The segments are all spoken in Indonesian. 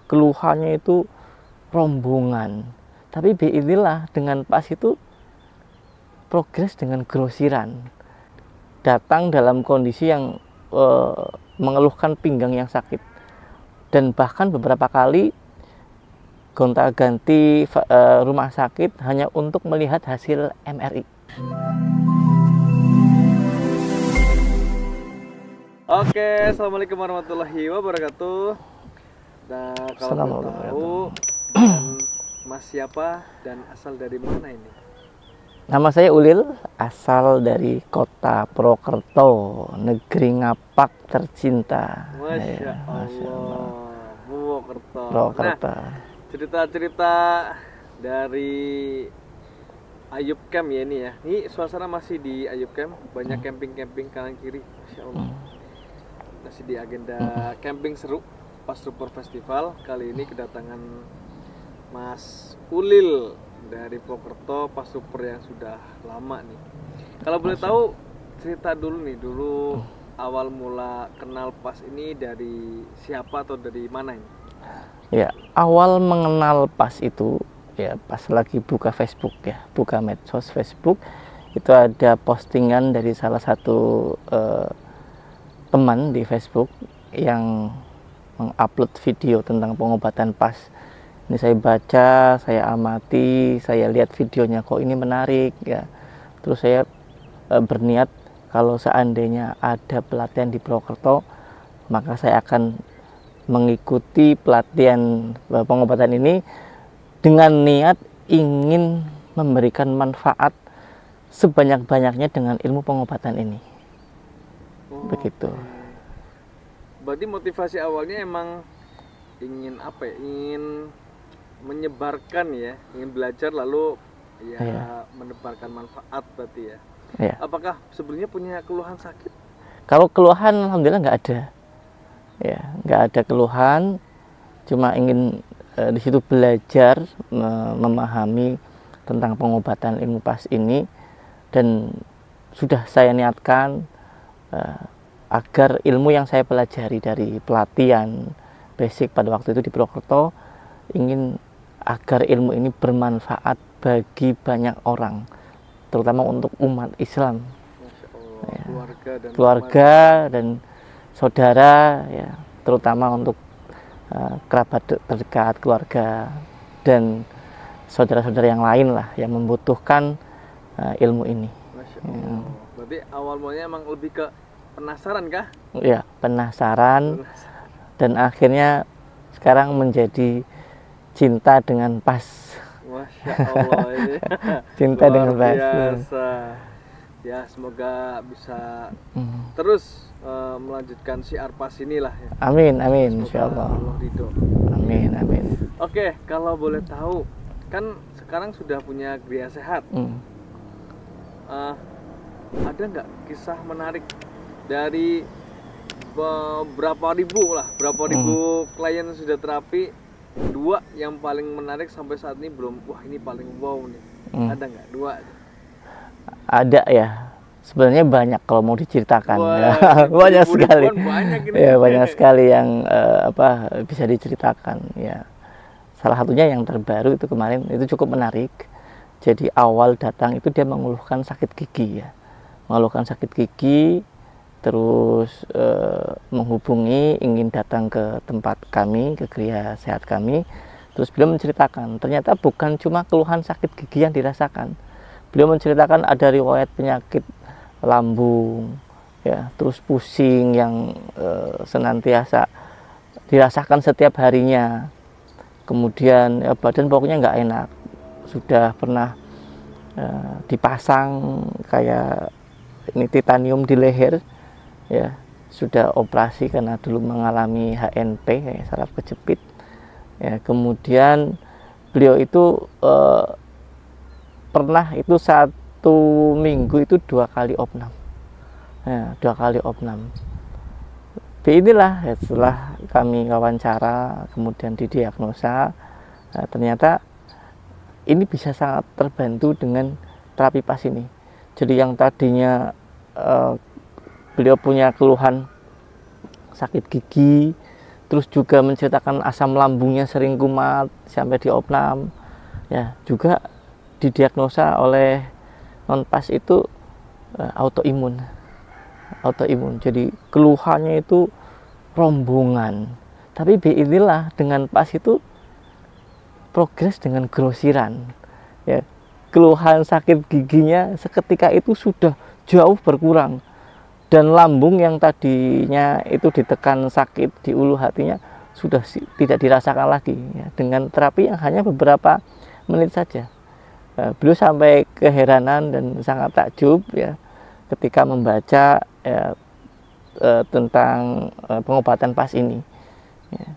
keluhannya itu rombongan. Tapi biidznillah dengan pas itu progres dengan grosiran. Datang dalam kondisi yang mengeluhkan pinggang yang sakit. Dan bahkan beberapa kali gonta-ganti rumah sakit hanya untuk melihat hasil MRI. Oke, assalamualaikum warahmatullahi wabarakatuh. Nah, kalau boleh tahu, Mas siapa dan asal dari mana ini? Nama saya Ulil, asal dari kota Purwokerto, negeri ngapak tercinta. Masya Allah, Purwokerto. Nah, cerita-cerita dari Ayub Camp ya ini ya. Ini suasana masih di Ayub Camp, banyak camping-camping kanan kiri, Masya Allah. Masih di agenda camping seru pas Super Festival. Kali ini kedatangan Mas Ulil dari Purwokerto, pas Super yang sudah lama nih. Kalau boleh tahu cerita dulu nih, awal mula kenal pas ini dari siapa atau dari mana ini? Ya, awal mengenal pas itu ya pas lagi buka Facebook ya, buka medsos Facebook, itu ada postingan dari salah satu teman di Facebook yang mengupload video tentang pengobatan pas. Ini saya baca, saya amati, saya lihat videonya, kok ini menarik ya. Terus saya berniat kalau seandainya ada pelatihan di Purwokerto, maka saya akan mengikuti pelatihan pengobatan ini dengan niat ingin memberikan manfaat sebanyak-banyaknya dengan ilmu pengobatan ini. Begitu. Berarti motivasi awalnya emang ingin apa ya? Ingin menyebarkan ya, ingin belajar lalu ya menebarkan manfaat berarti ya. Ya. Apakah sebelumnya punya keluhan sakit? Kalau keluhan alhamdulillah nggak ada. Ya, nggak ada keluhan, cuma ingin di situ belajar memahami tentang pengobatan ilmu pas ini, dan sudah saya niatkan agar ilmu yang saya pelajari dari pelatihan basic pada waktu itu di Purwokerto, ingin agar ilmu ini bermanfaat bagi banyak orang, terutama untuk umat Islam. Masya Allah, ya. Keluarga dan saudara ya, terutama untuk kerabat terdekat, keluarga dan saudara-saudara yang lain lah yang membutuhkan ilmu ini. Masya Allah. Berarti awal mulanya emang lebih ke penasaran kah? Ya, penasaran. Dan akhirnya sekarang menjadi cinta dengan pas. Masya Allah ini. Cinta dengan pas. Biasa. Ya, semoga bisa terus melanjutkan siar pas inilah ya. Amin, amin, insyaallah. Amin, amin. Oke, kalau boleh tahu, kan sekarang sudah punya Gria Sehat. Ada nggak kisah menarik dari berapa ribu klien sudah terapi, dua yang paling menarik sampai saat ini belum, wah ini paling wow nih, ada nggak dua? Ada ya, sebenarnya banyak kalau mau diceritakan. Banyak sekali. Ya, banyak sekali yang bisa diceritakan ya. Salah satunya yang terbaru itu kemarin, itu cukup menarik. Jadi awal datang itu dia mengeluhkan sakit gigi ya, mengeluhkan sakit gigi. Terus menghubungi, ingin datang ke tempat kami, ke Gria Sehat kami. Terus beliau menceritakan, ternyata bukan cuma keluhan sakit gigi yang dirasakan. Beliau menceritakan ada riwayat penyakit lambung, ya, terus pusing yang senantiasa dirasakan setiap harinya. Kemudian ya, badan pokoknya nggak enak. Sudah pernah dipasang kayak ini titanium di leher. Ya, sudah operasi karena dulu mengalami HNP, saraf kejepit. Ya, kemudian beliau itu pernah itu 1 minggu itu 2 kali opnam. Ya, 2 kali opnam. Inilah ya, setelah kami wawancara, kemudian didiagnosa, ternyata ini bisa sangat terbantu dengan terapi pas ini. Jadi yang tadinya beliau punya keluhan sakit gigi, terus juga menceritakan asam lambungnya sering kumat sampai diopnam, ya juga didiagnosa oleh non-pas itu autoimun. Jadi keluhannya itu rombongan, tapi biidznillah dengan pas itu progres dengan grosiran, ya. Keluhan sakit giginya seketika itu sudah jauh berkurang, dan lambung yang tadinya itu ditekan sakit di ulu hatinya sudah tidak dirasakan lagi, ya, dengan terapi yang hanya beberapa menit saja. Beliau sampai keheranan dan sangat takjub, ya, ketika membaca, ya, tentang pengobatan pas ini, ya.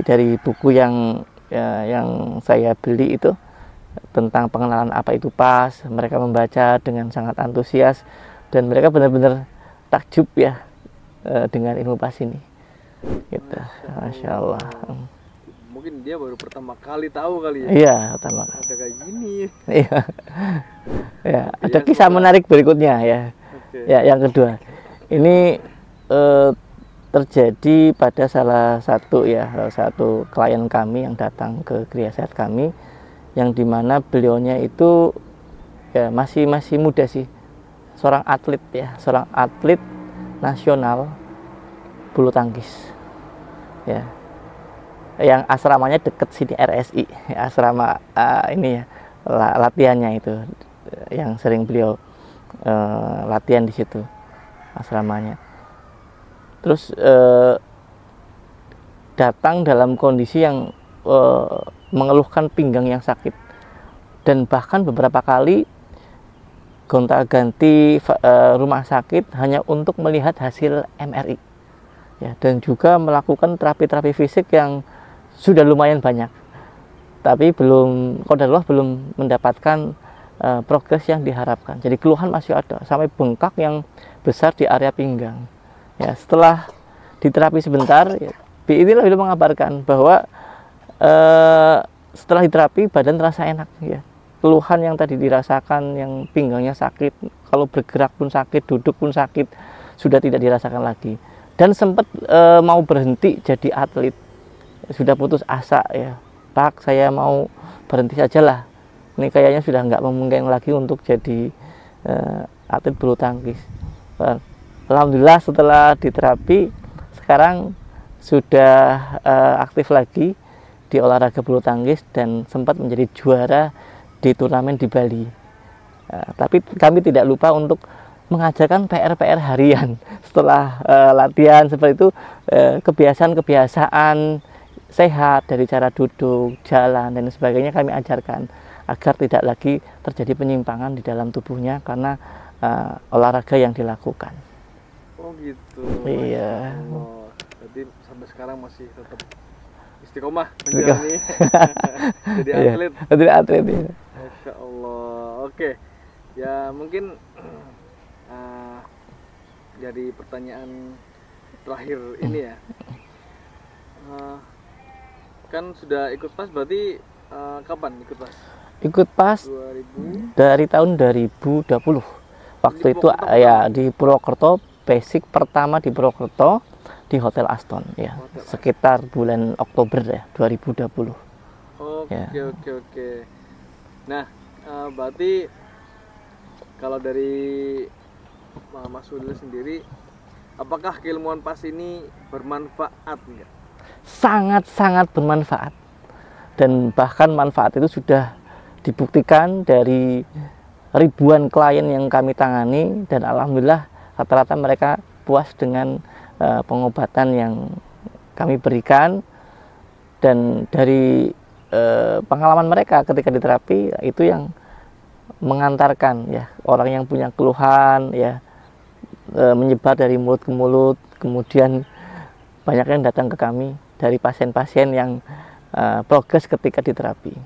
Dari buku yang saya beli itu tentang pengenalan apa itu pas, mereka membaca dengan sangat antusias dan mereka benar-benar takjub, ya, dengan ilmu pas ini, gitu. Masya Allah. Mungkin dia baru pertama kali tahu kali ya. Iya, pertama kali. Ada kayak gini. Iya. Ya, ada kisah menarik berikutnya, ya. Ya, yang kedua. Ini terjadi pada salah satu klien kami yang datang ke Gria Sehat kami, yang dimana beliaunya itu, ya, masih muda sih, seorang atlet, ya, seorang atlet nasional bulu tangkis, ya, yang asramanya deket sini RSI, ya, asrama ini, ya, latihannya itu yang sering beliau latihan di situ asramanya. Terus datang dalam kondisi yang mengeluhkan pinggang yang sakit, dan bahkan beberapa kali gonta-ganti rumah sakit hanya untuk melihat hasil MRI, ya, dan juga melakukan terapi-terapi fisik yang sudah lumayan banyak, tapi qadarullah belum mendapatkan progres yang diharapkan. Jadi keluhan masih ada, sampai bengkak yang besar di area pinggang. Ya, setelah diterapi sebentar, ya, biidznillah beliau mengabarkan bahwa setelah diterapi badan terasa enak, ya. Keluhan yang tadi dirasakan, yang pinggangnya sakit, kalau bergerak pun sakit, duduk pun sakit, sudah tidak dirasakan lagi. Dan sempat mau berhenti jadi atlet, sudah putus asa, ya, Pak, saya mau berhenti sajalah, ini kayaknya sudah nggak memungkinkan lagi untuk jadi atlet bulu tangkis. Alhamdulillah setelah diterapi sekarang sudah aktif lagi di olahraga bulu tangkis dan sempat menjadi juara di turnamen di Bali. Tapi kami tidak lupa untuk mengajarkan PR harian setelah latihan seperti itu, kebiasaan sehat dari cara duduk, jalan dan sebagainya kami ajarkan agar tidak lagi terjadi penyimpangan di dalam tubuhnya karena olahraga yang dilakukan. Oh gitu. Iya. Oh, jadi sampai sekarang masih tetap istiqomah menjalani jadi atlet. Jadi atlet, ya. Masya Allah. Oke, ya mungkin jadi pertanyaan terakhir ini, ya, kan sudah ikut pas berarti kapan ikut pas? Ikut pas 2000? dari tahun 2020. Waktu itu ya di Purwokerto, basic pertama di Purwokerto di Hotel Aston, ya, sekitar bulan Oktober, ya, 2020. Oke. Nah, berarti kalau dari Mas Fudil sendiri, apakah keilmuan pas ini bermanfaat enggak? Sangat bermanfaat, dan bahkan manfaat itu sudah dibuktikan dari ribuan klien yang kami tangani, dan alhamdulillah rata-rata mereka puas dengan pengobatan yang kami berikan. Dan dari pengalaman mereka ketika diterapi itu yang mengantarkan, ya, orang yang punya keluhan, ya, menyebar dari mulut ke mulut, kemudian banyak yang datang ke kami dari pasien-pasien yang progres ketika diterapi.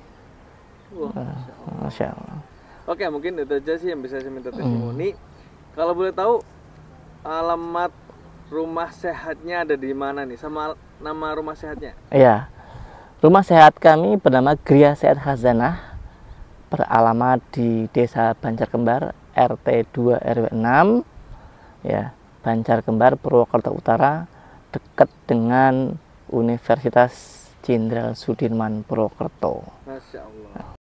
Masya Allah. Oke, mungkin itu aja sih yang bisa saya minta testimoni. Kalau boleh tahu alamat rumah sehatnya ada di mana nih, sama nama rumah sehatnya? Iya, rumah sehat kami bernama Gria Sehat Khazanah, beralamat di Desa Banjarkembar, RT 2 RW 6, ya, Banjarkembar, Purwokerto Utara, dekat dengan Universitas Jenderal Sudirman Purwokerto. Masya Allah.